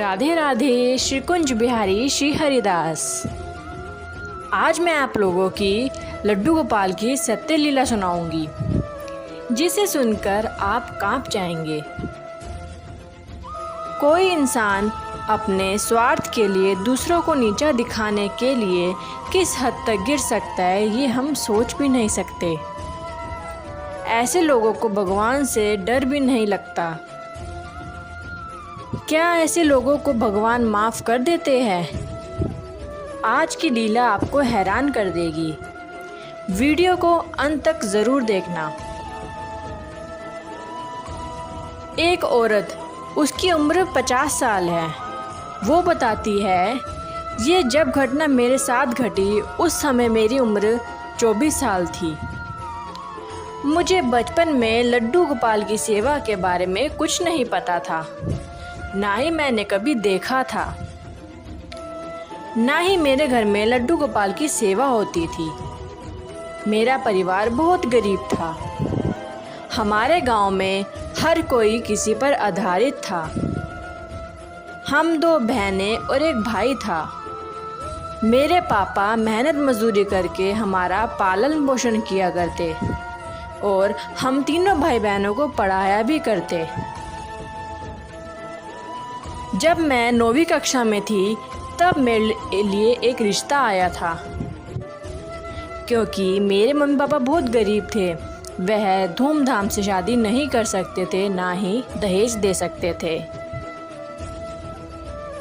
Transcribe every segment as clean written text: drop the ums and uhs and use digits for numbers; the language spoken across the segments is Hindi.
राधे राधे, श्री कुंज बिहारी श्री हरिदास। आज मैं आप लोगों की लड्डू गोपाल की सत्य लीला सुनाऊंगी, जिसे सुनकर आप कांप जाएंगे। कोई इंसान अपने स्वार्थ के लिए दूसरों को नीचा दिखाने के लिए किस हद तक गिर सकता है, ये हम सोच भी नहीं सकते। ऐसे लोगों को भगवान से डर भी नहीं लगता। क्या ऐसे लोगों को भगवान माफ़ कर देते हैं? आज की लीला आपको हैरान कर देगी। वीडियो को अंत तक ज़रूर देखना। एक औरत, उसकी उम्र 50 साल है। वो बताती है, ये जब घटना मेरे साथ घटी उस समय मेरी उम्र 24 साल थी। मुझे बचपन में लड्डू गोपाल की सेवा के बारे में कुछ नहीं पता था, ना ही मैंने कभी देखा था, ना ही मेरे घर में लड्डू गोपाल की सेवा होती थी। मेरा परिवार बहुत गरीब था। हमारे गांव में हर कोई किसी पर आधारित था। हम 2 बहनें और एक भाई था। मेरे पापा मेहनत मजदूरी करके हमारा पालन पोषण किया करते और हम तीनों भाई बहनों को पढ़ाया भी करते। जब मैं 9वीं कक्षा में थी तब मेरे लिए एक रिश्ता आया था। क्योंकि मेरे मम्मी पापा बहुत गरीब थे, वह धूमधाम से शादी नहीं कर सकते थे, ना ही दहेज दे सकते थे,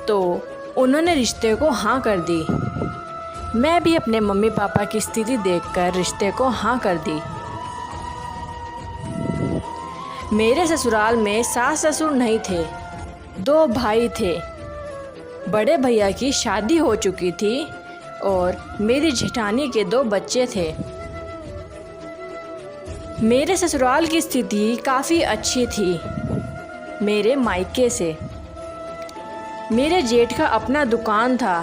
तो उन्होंने रिश्ते को हाँ कर दी। मैं भी अपने मम्मी पापा की स्थिति देखकर रिश्ते को हाँ कर दी। मेरे ससुराल में सास ससुर नहीं थे, 2 भाई थे। बड़े भैया की शादी हो चुकी थी और मेरी जेठानी के 2 बच्चे थे। मेरे ससुराल की स्थिति काफ़ी अच्छी थी। मेरे मायके से मेरे जेठ का अपना दुकान था।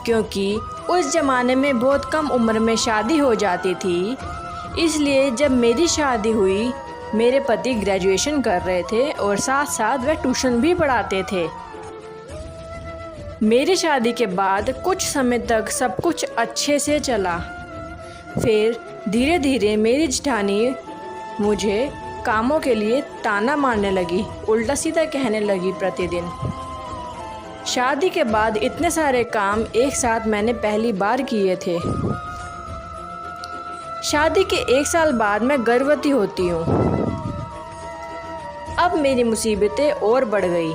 क्योंकि उस ज़माने में बहुत कम उम्र में शादी हो जाती थी, इसलिए जब मेरी शादी हुई मेरे पति ग्रेजुएशन कर रहे थे और साथ साथ वह ट्यूशन भी पढ़ाते थे। मेरी शादी के बाद कुछ समय तक सब कुछ अच्छे से चला। फिर धीरे धीरे मेरी जेठानी मुझे कामों के लिए ताना मारने लगी, उल्टा सीधा कहने लगी प्रतिदिन। शादी के बाद इतने सारे काम एक साथ मैंने पहली बार किए थे। शादी के 1 साल बाद मैं गर्भवती होती हूँ। अब मेरी मुसीबतें और बढ़ गई।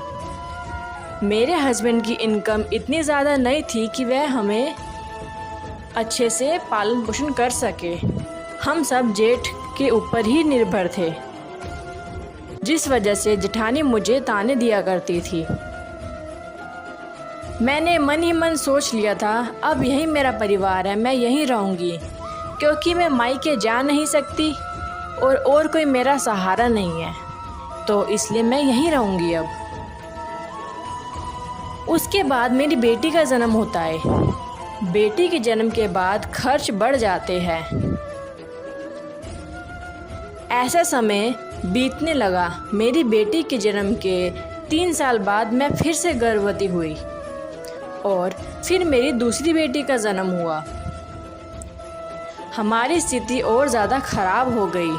मेरे हस्बैंड की इनकम इतनी ज़्यादा नहीं थी कि वह हमें अच्छे से पालन पोषण कर सके। हम सब जेठ के ऊपर ही निर्भर थे, जिस वजह से जेठानी मुझे ताने दिया करती थी। मैंने मन ही मन सोच लिया था, अब यही मेरा परिवार है, मैं यहीं रहूँगी, क्योंकि मैं मायके जा नहीं सकती और कोई मेरा सहारा नहीं है, तो इसलिए मैं यहीं रहूँगी अब। उसके बाद मेरी बेटी का जन्म होता है। बेटी के जन्म के बाद खर्च बढ़ जाते हैं। ऐसा समय बीतने लगा। मेरी बेटी के जन्म के 3 साल बाद मैं फिर से गर्भवती हुई और फिर मेरी दूसरी बेटी का जन्म हुआ। हमारी स्थिति और ज़्यादा खराब हो गई।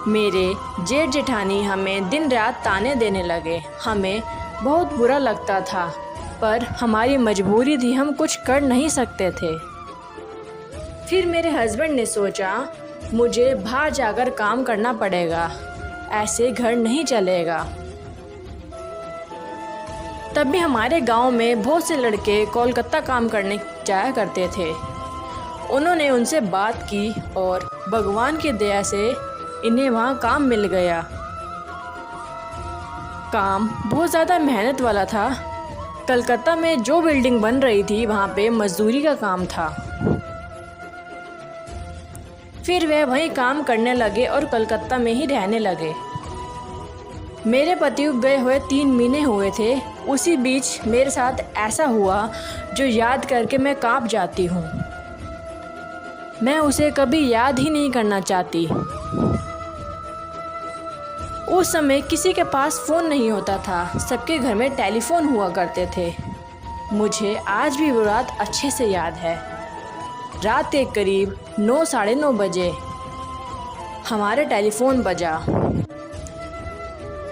मेरे जेठ जेठानी हमें दिन रात ताने देने लगे। हमें बहुत बुरा लगता था, पर हमारी मजबूरी थी, हम कुछ कर नहीं सकते थे। फिर मेरे हस्बैंड ने सोचा, मुझे बाहर जाकर काम करना पड़ेगा, ऐसे घर नहीं चलेगा। तब भी हमारे गांव में बहुत से लड़के कोलकाता काम करने जाया करते थे। उन्होंने उनसे बात की और भगवान की दया से इन्हें वहाँ काम मिल गया। काम बहुत ज़्यादा मेहनत वाला था। कलकत्ता में जो बिल्डिंग बन रही थी वहाँ पे मजदूरी का काम था। फिर वे वहीं काम करने लगे और कलकत्ता में ही रहने लगे। मेरे पति गए हुए 3 महीने हुए थे। उसी बीच मेरे साथ ऐसा हुआ जो याद करके मैं कांप जाती हूँ। मैं उसे कभी याद ही नहीं करना चाहती। उस समय किसी के पास फ़ोन नहीं होता था, सबके घर में टेलीफोन हुआ करते थे। मुझे आज भी वो रात अच्छे से याद है। रात के करीब 9 साढ़े 9 बजे हमारे टेलीफोन बजा।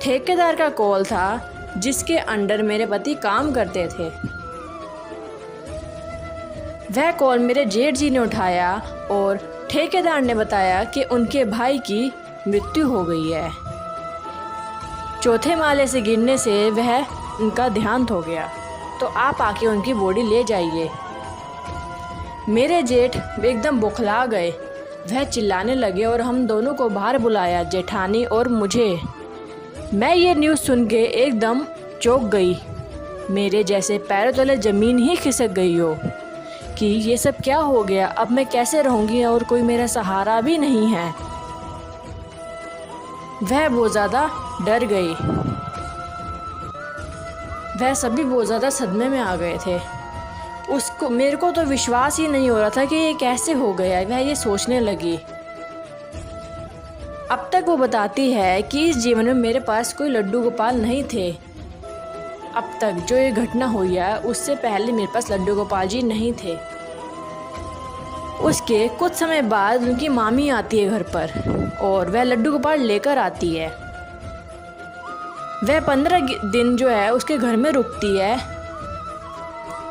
ठेकेदार का कॉल था जिसके अंडर मेरे पति काम करते थे। वह कॉल मेरे जेठ जी ने उठाया और ठेकेदार ने बताया कि उनके भाई की मृत्यु हो गई है। चौथे माले से गिरने से वह उनका देहांत हो गया, तो आप आके उनकी बॉडी ले जाइए। मेरे जेठ एकदम बौखला गए। वह चिल्लाने लगे और हम दोनों को बाहर बुलाया, जेठानी और मुझे। मैं ये न्यूज़ सुन के एकदम चौंक गई। मेरे जैसे पैरों तले ज़मीन ही खिसक गई हो कि ये सब क्या हो गया, अब मैं कैसे रहूँगी और कोई मेरा सहारा भी नहीं है। वह बहुत ज़्यादा डर गई। वह सभी बहुत ज़्यादा सदमे में आ गए थे। मेरे को तो विश्वास ही नहीं हो रहा था कि ये कैसे हो गया। वह ये सोचने लगी। अब तक वो बताती है कि इस जीवन में मेरे पास कोई लड्डू गोपाल नहीं थे। अब तक जो ये घटना हुई है उससे पहले मेरे पास लड्डू गोपाल जी नहीं थे। उसके कुछ समय बाद उनकी मामी आती है घर पर और वह लड्डू गोपाल लेकर आती है। वह 15 दिन जो है उसके घर में रुकती है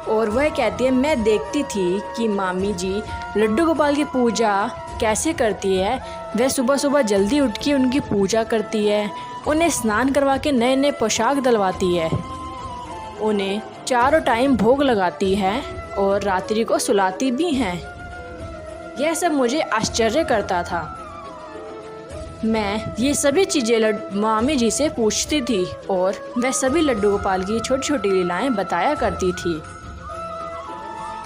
और वह कहती है, मैं देखती थी कि मामी जी लड्डू गोपाल की पूजा कैसे करती है। वह सुबह सुबह जल्दी उठ के उनकी पूजा करती है, उन्हें स्नान करवा के नए नए पोशाक दिलवाती है, उन्हें चारों टाइम भोग लगाती है और रात्रि को सुलाती भी हैं। यह सब मुझे आश्चर्य करता था। मैं ये सभी चीज़ें मामी जी से पूछती थी और वह सभी लड्डू गोपाल की छोटी छोटी लीलाएं बताया करती थी।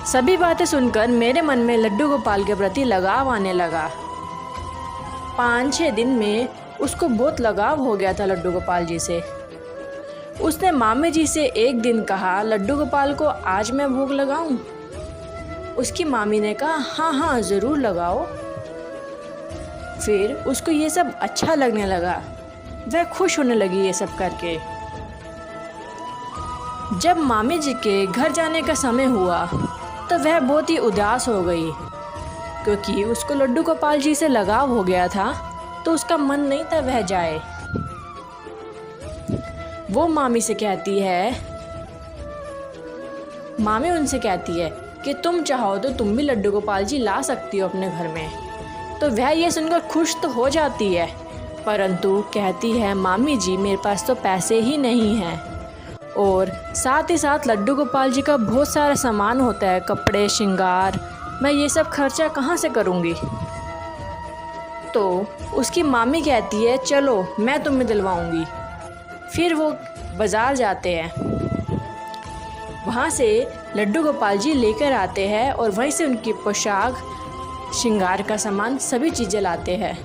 सभी बातें सुनकर मेरे मन में लड्डू गोपाल के प्रति लगाव आने लगा। 5-6 दिन में उसको बहुत लगाव हो गया था लड्डू गोपाल जी से। उसने मामी जी से एक दिन कहा, लड्डू गोपाल को आज मैं भोग लगाऊं? उसकी मामी ने कहा, हाँ हाँ ज़रूर लगाओ। फिर उसको ये सब अच्छा लगने लगा। वह खुश होने लगी ये सब करके। जब मामी जी के घर जाने का समय हुआ तो वह बहुत ही उदास हो गई, क्योंकि उसको लड्डू गोपाल जी से लगाव हो गया था, तो उसका मन नहीं था वह जाए। वो मामी से कहती है, मामी उनसे कहती है कि तुम चाहो तो तुम भी लड्डू गोपाल जी ला सकती हो अपने घर में। तो वह ये सुनकर खुश तो हो जाती है, परंतु कहती है, मामी जी मेरे पास तो पैसे ही नहीं हैं और साथ ही साथ लड्डू गोपाल जी का बहुत सारा सामान होता है, कपड़े श्रृंगार, मैं ये सब खर्चा कहाँ से करूँगी। तो उसकी मामी कहती है, चलो मैं तुम्हें दिलवाऊँगी। फिर वो बाज़ार जाते हैं, वहाँ से लड्डू गोपाल जी लेकर आते हैं और वहीं से उनकी पोशाक श्रृंगार का सामान सभी चीज़ें लाते हैं।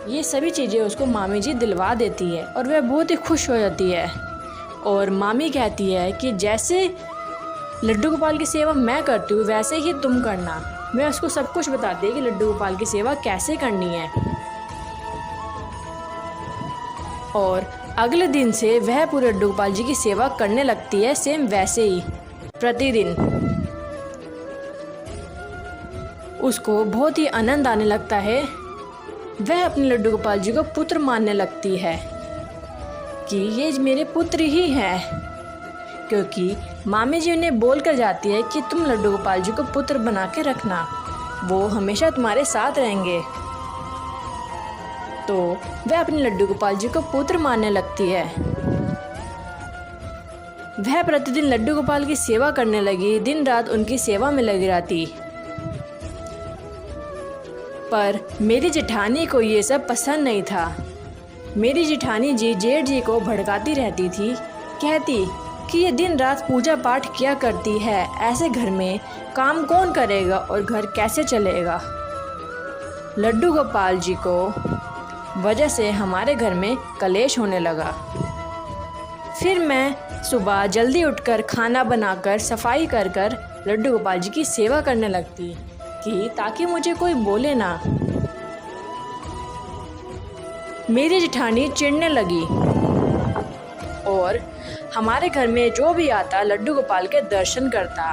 ये सभी चीज़ें उसको मामी जी दिलवा देती है और वह बहुत ही खुश हो जाती है। और मामी कहती है कि जैसे लड्डू गोपाल की सेवा मैं करती हूँ वैसे ही तुम करना। मैं उसको सब कुछ बताती है कि लड्डू गोपाल की सेवा कैसे करनी है। और अगले दिन से वह पूरे लड्डू गोपाल जी की सेवा करने लगती है, सेम वैसे ही प्रतिदिन। उसको बहुत ही आनंद आने लगता है। वह अपने लड्डू गोपाल जी को पुत्र मानने लगती है कि ये मेरे पुत्र ही हैं, क्योंकि मामी जी उन्हें बोल कर जाती है कि तुम लड्डू गोपाल जी को पुत्र बना के रखना, वो हमेशा तुम्हारे साथ रहेंगे। तो वह अपने लड्डू गोपाल जी को पुत्र मानने लगती है। वह प्रतिदिन लड्डू गोपाल की सेवा करने लगी, दिन रात उनकी सेवा में लगी रहती। पर मेरी जेठानी को ये सब पसंद नहीं था। मेरी जेठानी जी जेठ जी को भड़काती रहती थी, कहती कि ये दिन रात पूजा पाठ किया करती है, ऐसे घर में काम कौन करेगा और घर कैसे चलेगा। लड्डू गोपाल जी को वजह से हमारे घर में कलेश होने लगा। फिर मैं सुबह जल्दी उठकर खाना बनाकर सफाई कर कर लड्डू गोपाल जी की सेवा करने लगती कि ताकि मुझे कोई बोले ना। मेरी जेठानी चिढ़ने लगी और हमारे घर में जो भी आता लड्डू गोपाल के दर्शन करता।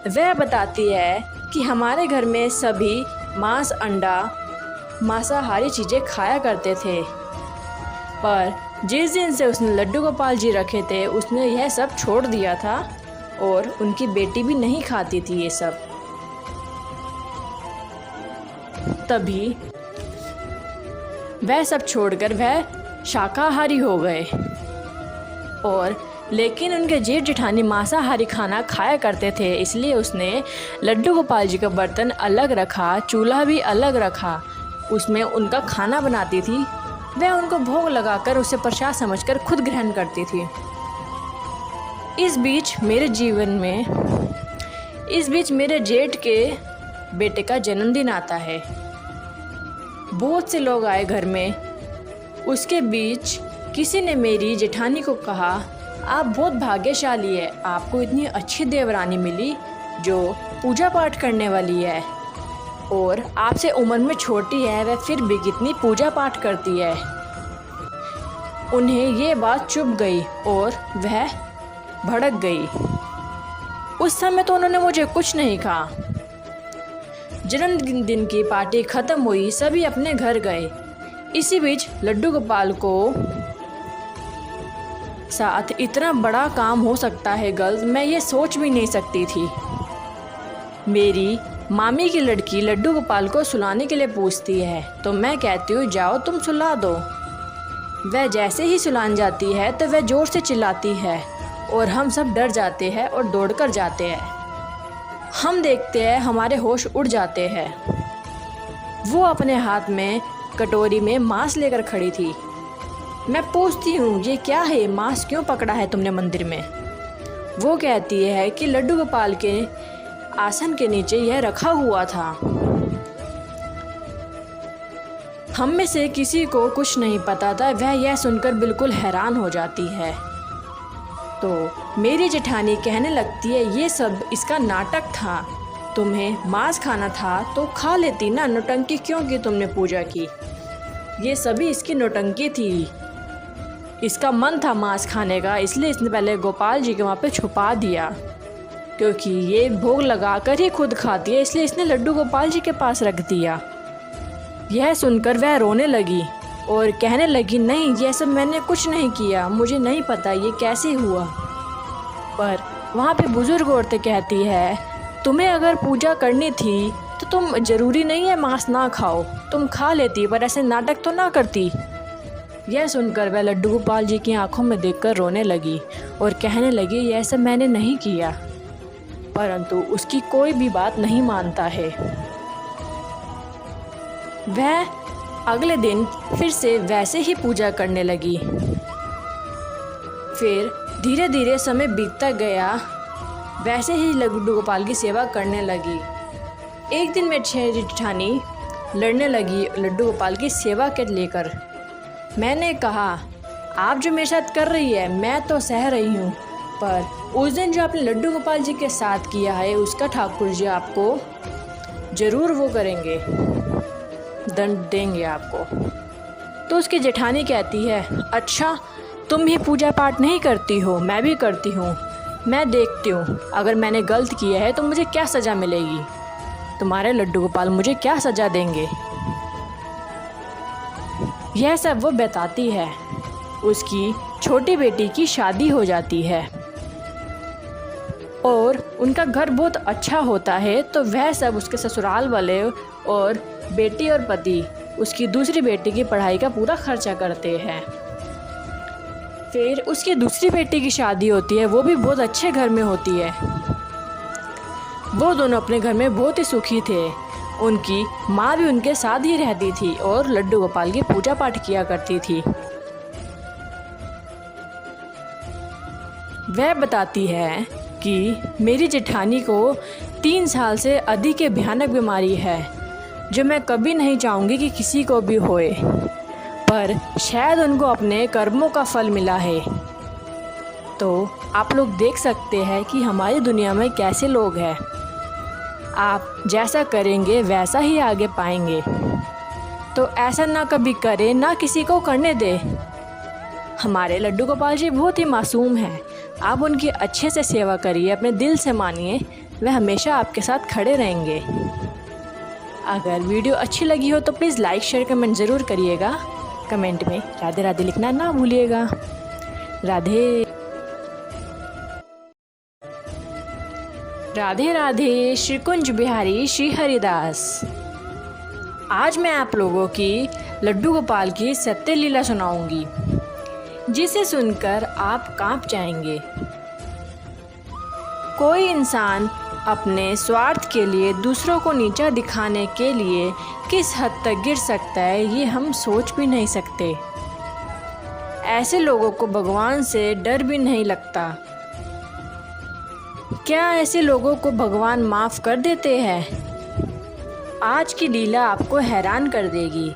वह बताती है कि हमारे घर में सभी मांस, अंडा, मांसाहारी चीज़ें खाया करते थे, पर जिस दिन से उसने लड्डू गोपाल जी रखे थे उसने यह सब छोड़ दिया था और उनकी बेटी भी नहीं खाती थी ये सब। तभी वह सब छोड़कर वह शाकाहारी हो गए और लेकिन उनके जेठ जेठानी मांसाहारी खाना खाया करते थे, इसलिए उसने लड्डू गोपाल जी का बर्तन अलग रखा, चूल्हा भी अलग रखा, उसमें उनका खाना बनाती थी। वह उनको भोग लगाकर उसे प्रसाद समझकर खुद ग्रहण करती थी। इस बीच मेरे जेठ के बेटे का जन्मदिन आता है। बहुत से लोग आए घर में। उसके बीच किसी ने मेरी जेठानी को कहा, आप बहुत भाग्यशाली है, आपको इतनी अच्छी देवरानी मिली जो पूजा पाठ करने वाली है और आपसे उम्र में छोटी है, वह फिर भी कितनी पूजा पाठ करती है। उन्हें ये बात चुभ गई और वह भड़क गई। उस समय तो उन्होंने मुझे कुछ नहीं कहा। जन्मदिन की पार्टी ख़त्म हुई, सभी अपने घर गए। इसी बीच लड्डू गोपाल को साथ इतना बड़ा काम हो सकता है गलत, मैं ये सोच भी नहीं सकती थी। मेरी मामी की लड़की लड्डू गोपाल को सुलाने के लिए पूछती है तो मैं कहती हूँ जाओ तुम सुला दो। वह जैसे ही सुलान जाती है तो वह ज़ोर से चिल्लाती है और हम सब डर जाते हैं और दौड़कर जाते हैं। हम देखते हैं हमारे होश उड़ जाते हैं। वो अपने हाथ में कटोरी में मांस लेकर खड़ी थी। मैं पूछती हूँ ये क्या है, मांस क्यों पकड़ा है तुमने मंदिर में? वो कहती है कि लड्डू गोपाल के आसन के नीचे यह रखा हुआ था। हम में से किसी को कुछ नहीं पता था। वह यह सुनकर बिल्कुल हैरान हो जाती है। तो मेरी जेठानी कहने लगती है ये सब इसका नाटक था, तुम्हें मांस खाना था तो खा लेती ना, नौटंकी क्यों की तुमने पूजा की? ये सभी इसकी नौटंकी थी। इसका मन था मांस खाने का, इसलिए इसने पहले गोपाल जी के वहाँ पे छुपा दिया, क्योंकि ये भोग लगाकर ही खुद खाती है, इसलिए इसने लड्डू गोपाल जी के पास रख दिया। यह सुनकर वह रोने लगी और कहने लगी नहीं ये सब मैंने कुछ नहीं किया, मुझे नहीं पता ये कैसे हुआ। पर वहाँ पे बुजुर्ग औरतें कहती है तुम्हें अगर पूजा करनी थी तो तुम ज़रूरी नहीं है मांस ना खाओ, तुम खा लेती पर ऐसे नाटक तो ना करती। यह सुनकर वह लड्डू गोपाल जी की आंखों में देखकर रोने लगी और कहने लगी यह सब मैंने नहीं किया, परंतु उसकी कोई भी बात नहीं मानता है। वह अगले दिन फिर से वैसे ही पूजा करने लगी। फिर धीरे धीरे समय बीतता गया, वैसे ही लड्डू गोपाल की सेवा करने लगी। एक दिन मेरी जेठानी लड़ने लगी लड्डू गोपाल की सेवा के लेकर। मैंने कहा आप जो मेरे साथ कर रही है मैं तो सह रही हूँ, पर उस दिन जो आपने लड्डू गोपाल जी के साथ किया है उसका ठाकुर जी आपको ज़रूर वो करेंगे, दंड देंगे आपको। तो उसकी जेठानी कहती है अच्छा तुम भी पूजा पाठ नहीं करती हो, मैं भी करती हूँ, मैं देखती हूँ अगर मैंने गलत किया है तो मुझे क्या सज़ा मिलेगी, तुम्हारे लड्डू गोपाल मुझे क्या सज़ा देंगे। यह सब वो बताती है। उसकी छोटी बेटी की शादी हो जाती है और उनका घर बहुत अच्छा होता है, तो वह सब उसके ससुराल वाले और बेटी और पति उसकी दूसरी बेटी की पढ़ाई का पूरा खर्चा करते हैं। फिर उसकी दूसरी बेटी की शादी होती है, वो भी बहुत अच्छे घर में होती है। वो दोनों अपने घर में बहुत ही सुखी थे। उनकी माँ भी उनके साथ ही रहती थी और लड्डू गोपाल की पूजा पाठ किया करती थी। वह बताती है कि मेरी जेठानी को 3 साल से अधिक की भयानक बीमारी है जो मैं कभी नहीं चाहूँगी कि किसी को भी होए, पर शायद उनको अपने कर्मों का फल मिला है। तो आप लोग देख सकते हैं कि हमारी दुनिया में कैसे लोग हैं। आप जैसा करेंगे वैसा ही आगे पाएंगे। तो ऐसा ना कभी करे, ना किसी को करने दे। हमारे लड्डू गोपाल जी बहुत ही मासूम हैं। आप उनकी अच्छे से सेवा करिए, अपने दिल से मानिए, वह हमेशा आपके साथ खड़े रहेंगे। अगर वीडियो अच्छी लगी हो तो प्लीज़ लाइक शेयर कमेंट ज़रूर करिएगा। कमेंट में राधे राधे लिखना ना भूलिएगा। राधे राधे राधे। श्री कुंज बिहारी श्री हरिदास। आज मैं आप लोगों की लड्डू गोपाल की सत्य लीला सुनाऊंगी, जिसे सुनकर आप कांप जाएंगे। कोई इंसान अपने स्वार्थ के लिए दूसरों को नीचा दिखाने के लिए किस हद तक गिर सकता है, ये हम सोच भी नहीं सकते। ऐसे लोगों को भगवान से डर भी नहीं लगता। क्या ऐसे लोगों को भगवान माफ़ कर देते हैं? आज की लीला आपको हैरान कर देगी।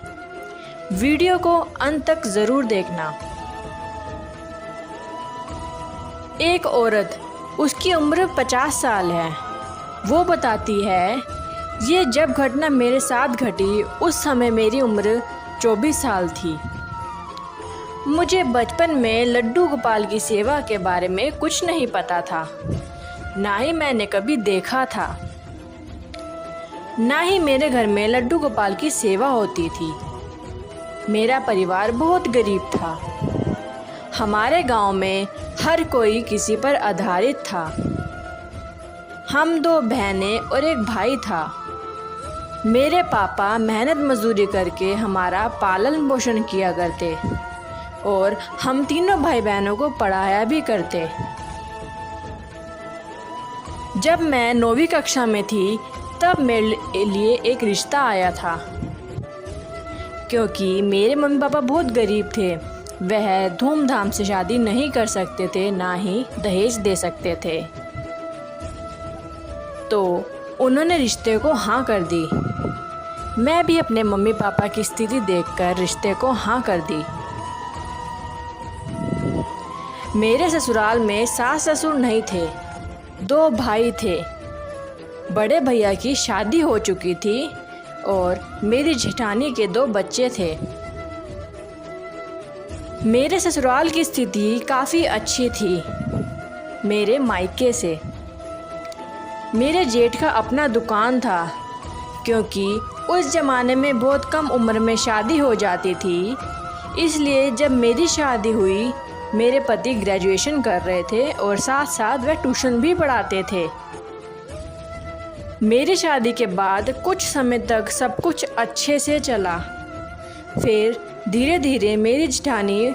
वीडियो को अंत तक ज़रूर देखना। एक औरत, उसकी उम्र 50 साल है। वो बताती है, ये जब घटना मेरे साथ घटी उस समय मेरी उम्र 24 साल थी। मुझे बचपन में लड्डू गोपाल की सेवा के बारे में कुछ नहीं पता था, ना ही मैंने कभी देखा था, ना ही मेरे घर में लड्डू गोपाल की सेवा होती थी। मेरा परिवार बहुत गरीब था। हमारे गांव में हर कोई किसी पर आधारित था। हम 2 बहनें और एक भाई था। मेरे पापा मेहनत मजदूरी करके हमारा पालन पोषण किया करते और हम तीनों भाई बहनों को पढ़ाया भी करते। जब मैं 9वीं कक्षा में थी तब मेरे लिए एक रिश्ता आया था। क्योंकि मेरे मम्मी पापा बहुत गरीब थे, वह धूमधाम से शादी नहीं कर सकते थे, ना ही दहेज दे सकते थे, तो उन्होंने रिश्ते को हाँ कर दी। मैं भी अपने मम्मी पापा की स्थिति देखकर रिश्ते को हाँ कर दी। मेरे ससुराल में सास ससुर नहीं थे, 2 भाई थे। बड़े भैया की शादी हो चुकी थी और मेरी जेठानी के 2 बच्चे थे। मेरे ससुराल की स्थिति काफ़ी अच्छी थी मेरे मायके से। मेरे जेठ का अपना दुकान था, क्योंकि उस ज़माने में बहुत कम उम्र में शादी हो जाती थी। इसलिए जब मेरी शादी हुई, मेरे पति ग्रेजुएशन कर रहे थे और साथ साथ वह ट्यूशन भी पढ़ाते थे। मेरी शादी के बाद कुछ समय तक सब कुछ अच्छे से चला। फिर धीरे धीरे मेरी जेठानी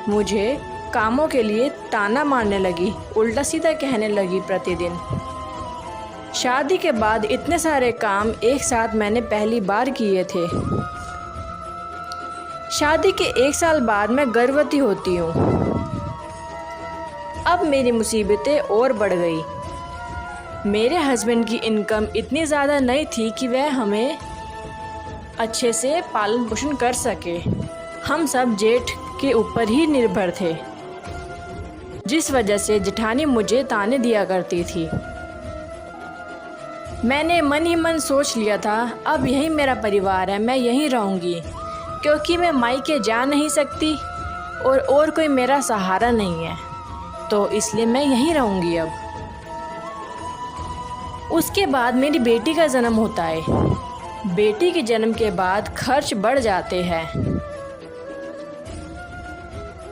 मुझे कामों के लिए ताना मारने लगी, उल्टा सीधा कहने लगी प्रतिदिन। शादी के बाद इतने सारे काम एक साथ मैंने पहली बार किए थे। शादी के 1 साल बाद मैं गर्भवती होती हूँ। अब मेरी मुसीबतें और बढ़ गई। मेरे हस्बैंड की इनकम इतनी ज़्यादा नहीं थी कि वह हमें अच्छे से पालन पोषण कर सके। हम सब जेठ के ऊपर ही निर्भर थे, जिस वजह से जेठानी मुझे ताने दिया करती थी। मैंने मन ही मन सोच लिया था, अब यही मेरा परिवार है, मैं यहीं रहूँगी, क्योंकि मैं मायके जा नहीं सकती और कोई मेरा सहारा नहीं है, तो इसलिए मैं यहीं रहूँगी अब। उसके बाद मेरी बेटी का जन्म होता है। बेटी के जन्म के बाद खर्च बढ़ जाते हैं।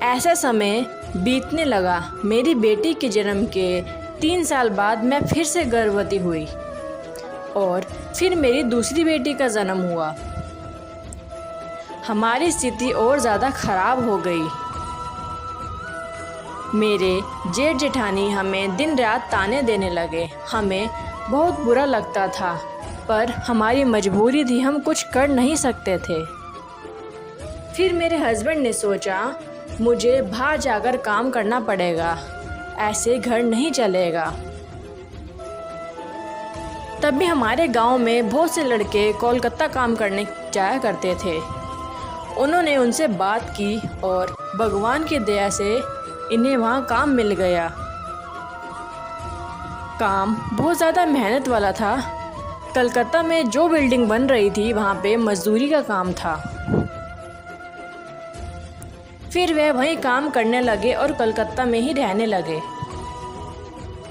ऐसा समय बीतने लगा। मेरी बेटी के जन्म के 3 साल बाद मैं फिर से गर्भवती हुई और फिर मेरी दूसरी बेटी का जन्म हुआ। हमारी स्थिति और ज़्यादा खराब हो गई। मेरे जेठ जेठानी हमें दिन रात ताने देने लगे। हमें बहुत बुरा लगता था, पर हमारी मजबूरी थी, हम कुछ कर नहीं सकते थे। फिर मेरे हस्बैंड ने सोचा, मुझे बाहर जाकर काम करना पड़ेगा, ऐसे घर नहीं चलेगा। तभी हमारे गांव में बहुत से लड़के कोलकाता काम करने जाया करते थे। उन्होंने उनसे बात की और भगवान की दया से इन्हें वहाँ काम मिल गया। काम बहुत ज़्यादा मेहनत वाला था। कलकत्ता में जो बिल्डिंग बन रही थी वहाँ पे मजदूरी का काम था। फिर वह वहीं काम करने लगे और कलकत्ता में ही रहने लगे।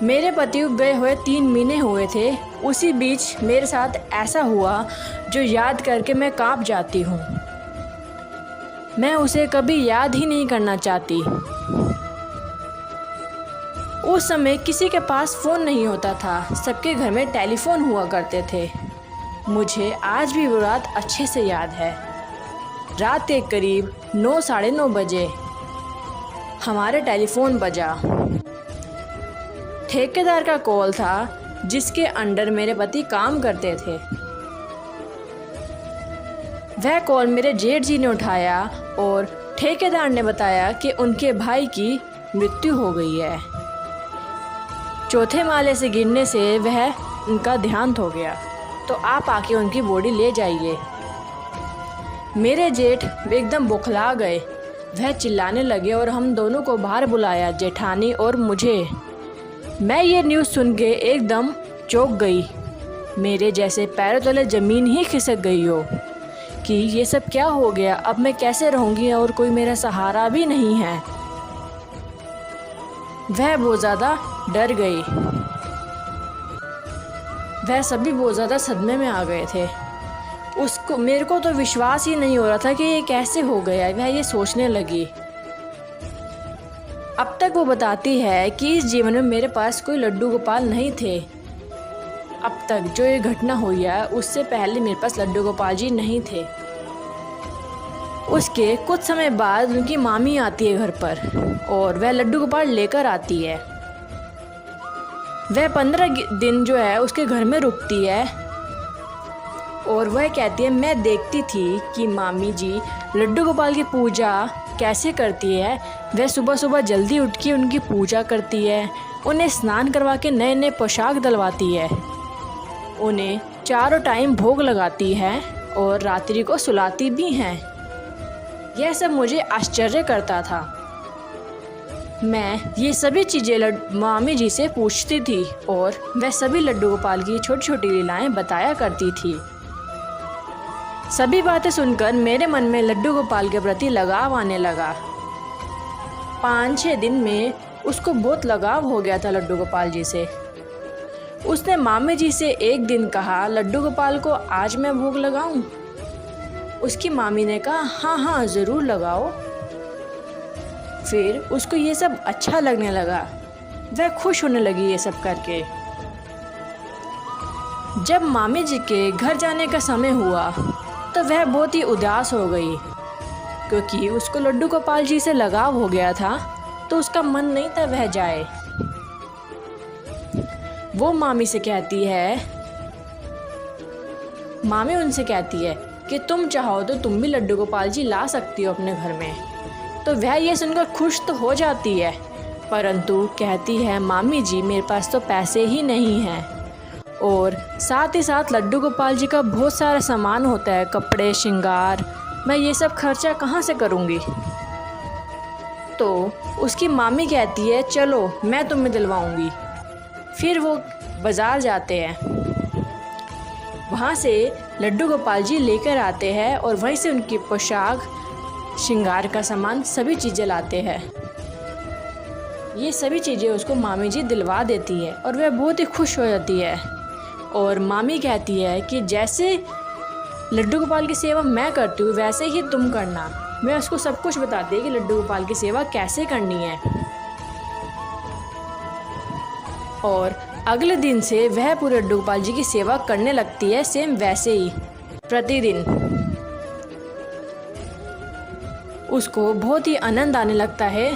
मेरे पति गए हुए 3 महीने हुए थे। उसी बीच मेरे साथ ऐसा हुआ जो याद करके मैं कांप जाती हूँ। मैं उसे कभी याद ही नहीं करना चाहती। उस समय किसी के पास फ़ोन नहीं होता था, सबके घर में टेलीफोन हुआ करते थे। मुझे आज भी वो रात अच्छे से याद है। रात के करीब 9 साढ़े 9 बजे हमारे टेलीफोन बजा। ठेकेदार का कॉल था जिसके अंडर मेरे पति काम करते थे। वह कॉल मेरे जेठ जी ने उठाया और ठेकेदार ने बताया कि उनके भाई की मृत्यु हो गई है। चौथे माले से गिरने से वह उनका देहांत हो गया, तो आप आके उनकी बॉडी ले जाइए। मेरे जेठ एकदम बौखला गए। वह चिल्लाने लगे और हम दोनों को बाहर बुलाया, जेठानी और मुझे। मैं ये न्यूज़ सुन के एकदम चौंक गई। मेरे जैसे पैरों तले ज़मीन ही खिसक गई हो कि ये सब क्या हो गया, अब मैं कैसे रहूँगी और कोई मेरा सहारा भी नहीं है। वह बहुत ज़्यादा डर गई। वह सभी बहुत ज़्यादा सदमे में आ गए थे। मेरे को तो विश्वास ही नहीं हो रहा था कि ये कैसे हो गया। वह ये सोचने लगी। अब तक वो बताती है कि इस जीवन में मेरे पास कोई लड्डू गोपाल नहीं थे। अब तक जो ये घटना हुई है उससे पहले मेरे पास लड्डू गोपाल जी नहीं थे। उसके कुछ समय बाद उनकी मामी आती है घर पर और वह लड्डू गोपाल लेकर आती है। वह 15 दिन जो है उसके घर में रुकती है और वह कहती है, मैं देखती थी कि मामी जी लड्डू गोपाल की पूजा कैसे करती है। वह सुबह सुबह जल्दी उठ के उनकी पूजा करती है, उन्हें स्नान करवा के नए नए पोशाक दिलवाती है, उन्हें चारों टाइम भोग लगाती है और रात्रि को सुलाती भी हैं। यह सब मुझे आश्चर्य करता था। मैं ये सभी चीज़ें मामी जी से पूछती थी और वह सभी लड्डू गोपाल की छोटी छोटी लीलाएं बताया करती थी। सभी बातें सुनकर मेरे मन में लड्डू गोपाल के प्रति लगाव आने लगा। 5-6 दिन में उसको बहुत लगाव हो गया था लड्डू गोपाल जी से। उसने मामी जी से एक दिन कहा, लड्डू गोपाल को आज मैं भोग लगाऊं? उसकी मामी ने कहा, हाँ हाँ ज़रूर लगाओ। फिर उसको ये सब अच्छा लगने लगा। वह खुश होने लगी ये सब करके। जब मामी जी के घर जाने का समय हुआ तो वह बहुत ही उदास हो गई, क्योंकि उसको लड्डू गोपाल जी से लगाव हो गया था, तो उसका मन नहीं था वह जाए। वो मामी से कहती है, मामी उनसे कहती है कि तुम चाहो तो तुम भी लड्डू गोपाल जी ला सकती हो अपने घर में। तो वह ये सुनकर खुश तो हो जाती है, परंतु कहती है, मामी जी मेरे पास तो पैसे ही नहीं हैं और साथ ही साथ लड्डू गोपाल जी का बहुत सारा सामान होता है, कपड़े श्रृंगार, मैं ये सब खर्चा कहाँ से करूँगी। तो उसकी मामी कहती है, चलो मैं तुम्हें दिलवाऊँगी। फिर वो बाज़ार जाते हैं, वहाँ से लड्डू गोपाल जी लेकर आते हैं और वहीं से उनकी पोशाक श्रृंगार का सामान सभी चीज़ें लाते हैं। ये सभी चीज़ें उसको मामी जी दिलवा देती है और वह बहुत ही खुश हो जाती है। और मामी कहती है कि जैसे लड्डू गोपाल की सेवा मैं करती हूँ वैसे ही तुम करना। मैं उसको सब कुछ बताती है कि लड्डू गोपाल की सेवा कैसे करनी है। और अगले दिन से वह पूरे लड्डू गोपाल जी की सेवा करने लगती है, सेम वैसे ही प्रतिदिन। उसको बहुत ही आनंद आने लगता है।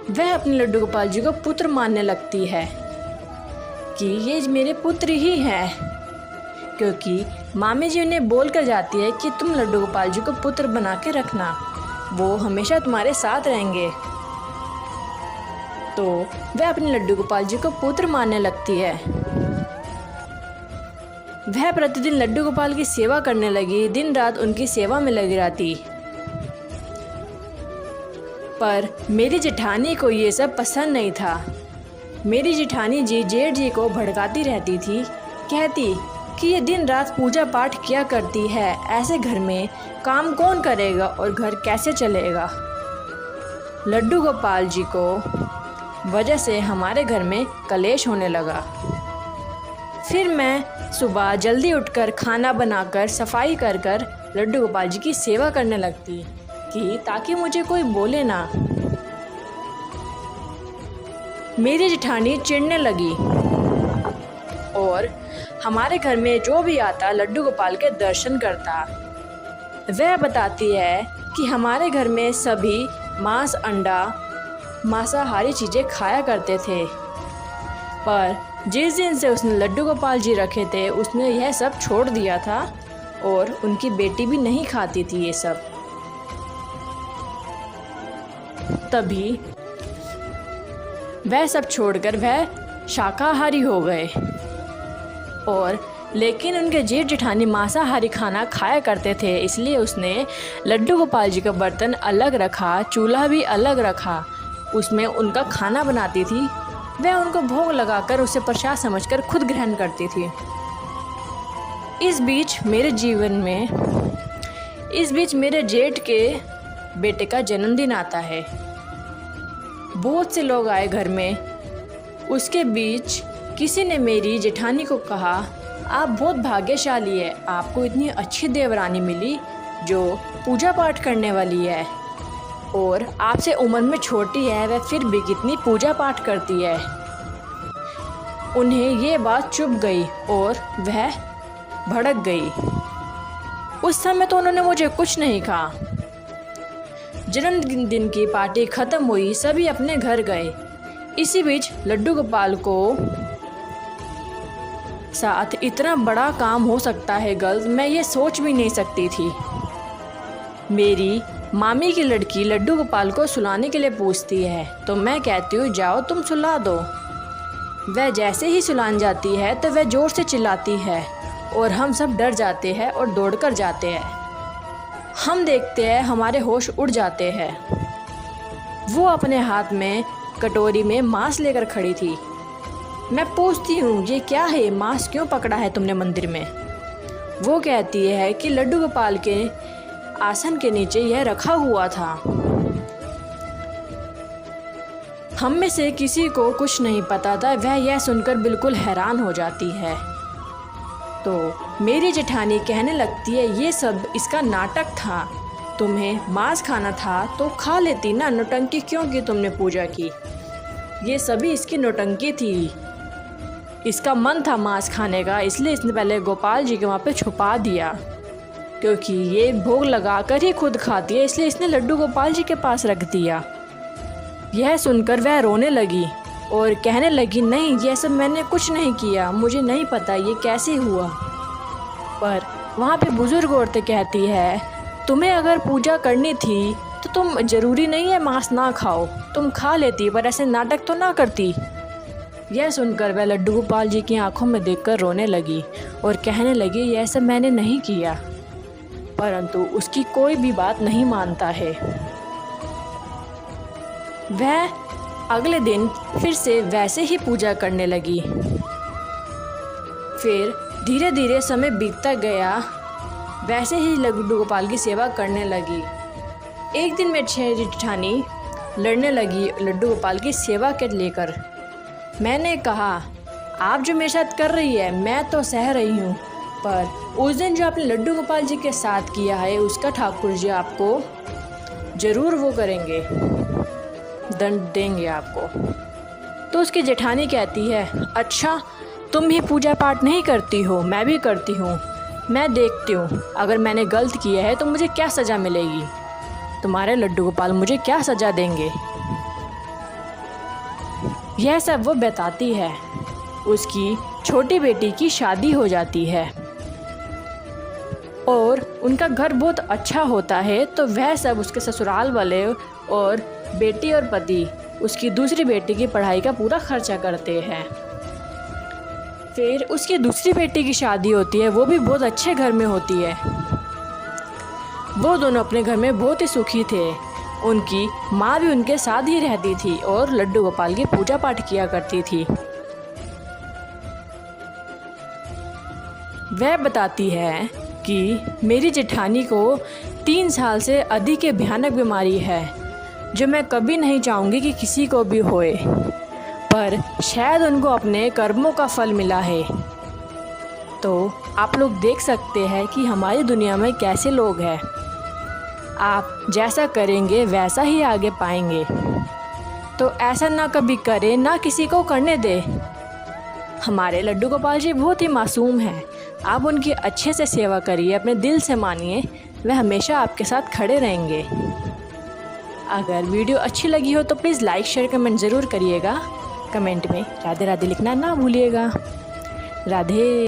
वह अपने लड्डू गोपाल जी को पुत्र मानने लगती है कि ये मेरे पुत्र ही हैं, क्योंकि मामी जी उन्हें बोल कर जाती है कि तुम लड्डू गोपाल जी को पुत्र बना के रखना, वो हमेशा तुम्हारे साथ रहेंगे। तो वह अपने लड्डू गोपाल जी को पुत्र मानने लगती है। वह प्रतिदिन लड्डू गोपाल की सेवा करने लगी, दिन रात उनकी सेवा में लगी रहती। पर मेरी जेठानी को ये सब पसंद नहीं था। मेरी जेठानी जी जेठ जी को भड़काती रहती थी, कहती कि ये दिन रात पूजा पाठ किया करती है, ऐसे घर में काम कौन करेगा और घर कैसे चलेगा। लड्डू गोपाल जी को वजह से हमारे घर में कलेश होने लगा। फिर मैं सुबह जल्दी उठकर खाना बनाकर सफाई कर कर लड्डू गोपाल जी की सेवा करने लगती कि ताकि मुझे कोई बोले ना। मेरी जेठानी चिढ़ने लगी और हमारे घर में जो भी आता लड्डू गोपाल के दर्शन करता। वह बताती है कि हमारे घर में सभी मांस, अंडा, मांसाहारी चीज़ें खाया करते थे, पर जिस दिन से उसने लड्डू गोपाल जी रखे थे उसने यह सब छोड़ दिया था और उनकी बेटी भी नहीं खाती थी ये सब। तभी वह सब छोड़कर वह शाकाहारी हो गए और लेकिन उनके जेठ जेठानी मांसाहारी खाना खाया करते थे, इसलिए उसने लड्डू गोपाल जी का बर्तन अलग रखा, चूल्हा भी अलग रखा, उसमें उनका खाना बनाती थी। वह उनको भोग लगाकर उसे प्रसाद समझकर खुद ग्रहण करती थी। इस बीच मेरे जेठ के बेटे का जन्मदिन आता है। बहुत से लोग आए घर में। उसके बीच किसी ने मेरी जेठानी को कहा, आप बहुत भाग्यशाली है, आपको इतनी अच्छी देवरानी मिली जो पूजा पाठ करने वाली है और आपसे उम्र में छोटी है, वह फिर भी कितनी पूजा पाठ करती है। उन्हें ये बात चुभ गई और वह भड़क गई। उस समय तो उन्होंने मुझे कुछ नहीं कहा। जन्मदिन की पार्टी ख़त्म हुई, सभी अपने घर गए। इसी बीच लड्डू गोपाल को साथ इतना बड़ा काम हो सकता है गलत, मैं ये सोच भी नहीं सकती थी। मेरी मामी की लड़की लड्डू गोपाल को सुलाने के लिए पूछती है तो मैं कहती हूँ जाओ तुम सुला दो। वह जैसे ही सुलाने जाती है तो वह ज़ोर से चिल्लाती है और हम सब डर जाते हैं और दौड़कर जाते हैं। हम देखते हैं हमारे होश उड़ जाते हैं। वो अपने हाथ में कटोरी में मांस लेकर खड़ी थी। मैं पूछती हूँ ये क्या है, मांस क्यों पकड़ा है तुमने मंदिर में। वो कहती है कि लड्डू गोपाल के आसन के नीचे यह रखा हुआ था। हम में से किसी को कुछ नहीं पता था। वह यह सुनकर बिल्कुल हैरान हो जाती है। तो मेरी जेठानी कहने लगती है ये सब इसका नाटक था, तुम्हें मांस खाना था तो खा लेती ना, नौटंकी क्यों की तुमने पूजा की। ये सभी इसकी नौटंकी थी, इसका मन था मांस खाने का, इसलिए इसने पहले गोपाल जी के वहाँ पे छुपा दिया, क्योंकि ये भोग लगाकर ही खुद खाती है, इसलिए इसने लड्डू गोपाल जी के पास रख दिया। यह सुनकर वह रोने लगी और कहने लगी नहीं यह सब मैंने कुछ नहीं किया, मुझे नहीं पता ये कैसे हुआ। पर वहाँ पे बुजुर्ग औरतें कहती है तुम्हें अगर पूजा करनी थी तो तुम ज़रूरी नहीं है मांस ना खाओ, तुम खा लेती पर ऐसे नाटक तो ना करती। यह सुनकर वह लड्डू गोपाल जी की आंखों में देखकर रोने लगी और कहने लगी यह सब मैंने नहीं किया, परंतु उसकी कोई भी बात नहीं मानता है। वह अगले दिन फिर से वैसे ही पूजा करने लगी। फिर धीरे धीरे समय बीतता गया, वैसे ही लड्डू गोपाल की सेवा करने लगी। एक दिन मेरी जेठानी लड़ने लगी लड्डू गोपाल की सेवा के लेकर। मैंने कहा आप जो मेरे साथ कर रही है मैं तो सह रही हूँ, पर उस दिन जो आपने लड्डू गोपाल जी के साथ किया है उसका ठाकुर जी आपको ज़रूर वो करेंगे, दंड देंगे आपको। तो उसकी जेठानी कहती है अच्छा तुम भी पूजा पाठ नहीं करती हो, मैं भी करती हूँ, मैं देखती हूँ अगर मैंने गलत किया है तो मुझे क्या सज़ा मिलेगी, तुम्हारे लड्डू गोपाल मुझे क्या सज़ा देंगे। यह सब वो बताती है। उसकी छोटी बेटी की शादी हो जाती है और उनका घर बहुत अच्छा होता है, तो वह सब उसके ससुराल वाले और बेटी और पति उसकी दूसरी बेटी की पढ़ाई का पूरा खर्चा करते हैं। फिर उसकी दूसरी बेटी की शादी होती है, वो भी बहुत अच्छे घर में होती है। वो दोनों अपने घर में बहुत ही सुखी थे। उनकी माँ भी उनके साथ ही रहती थी और लड्डू गोपाल की पूजा पाठ किया करती थी। वह बताती है कि मेरी जेठानी को 3 साल से अधिक की भयानक बीमारी है जो मैं कभी नहीं चाहूँगी कि किसी को भी होए, पर शायद उनको अपने कर्मों का फल मिला है। तो आप लोग देख सकते हैं कि हमारी दुनिया में कैसे लोग हैं। आप जैसा करेंगे वैसा ही आगे पाएंगे। तो ऐसा ना कभी करें, ना किसी को करने दे। हमारे लड्डू गोपाल जी बहुत ही मासूम हैं। आप उनकी अच्छे से सेवा करिए, अपने दिल से मानिए, वह हमेशा आपके साथ खड़े रहेंगे। अगर वीडियो अच्छी लगी हो तो प्लीज़ लाइक शेयर कमेंट ज़रूर करिएगा। कमेंट में राधे राधे लिखना ना भूलिएगा। राधे।